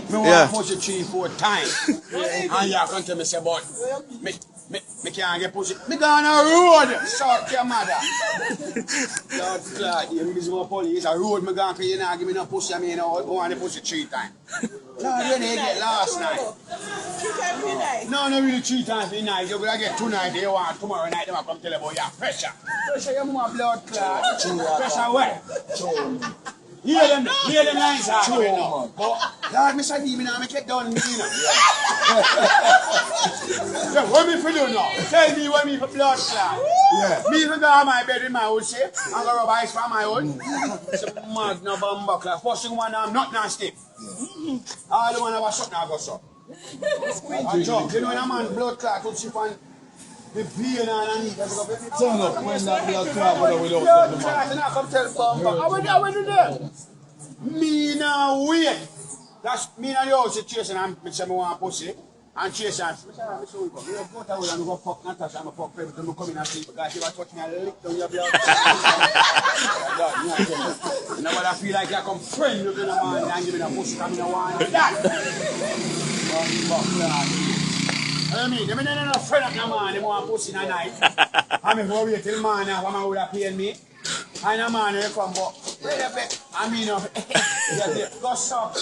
Me want to push it 3-4 times. And you can tell me, say, but me can't get push it. Me go on a road, suck your mother. Lord God, you busy with police. A road me gone, because you not give me no push, I mean, I want to push it 3 times. Lord, when you get last night. 3 times a night? No, not really 3 times a night. You're going to get 2 nights, you want tomorrow night, they will come tell you about your pressure. Pressure, you more blood clot. Pressure where? Hear them lines out now. But, Lord, Mr. D, me now make it done, me, you know. So, what me for do now? Tell me what me for blood clot. Yeah. Me for go on my bed in my house, eh? I'm going to rub ice for my own. It's a mad no bumper clot. First thing one, I'm not nasty. All the one I was something I go so. I jump. You know when a man blood clot would chip on the vein and need to go. Turn up when that blood clot without Blood the clot man. and I come tell bumper. How we do that? Me now wait. That's me now the house situation and I say me want pussy. And chase and say, I'm so weak. You go to the and go fuck Natasha and fuck everything. You come in and sleep because she was touching a lick down your blood. Nobody feel like you come friend you in a man and give me a pussy coming and want that. I mean, they don't know friend of no man, they want pussy in the night. I mean, go wait till man and woman would have paid me. And a man will come, but wait a bit. I mean, go suck.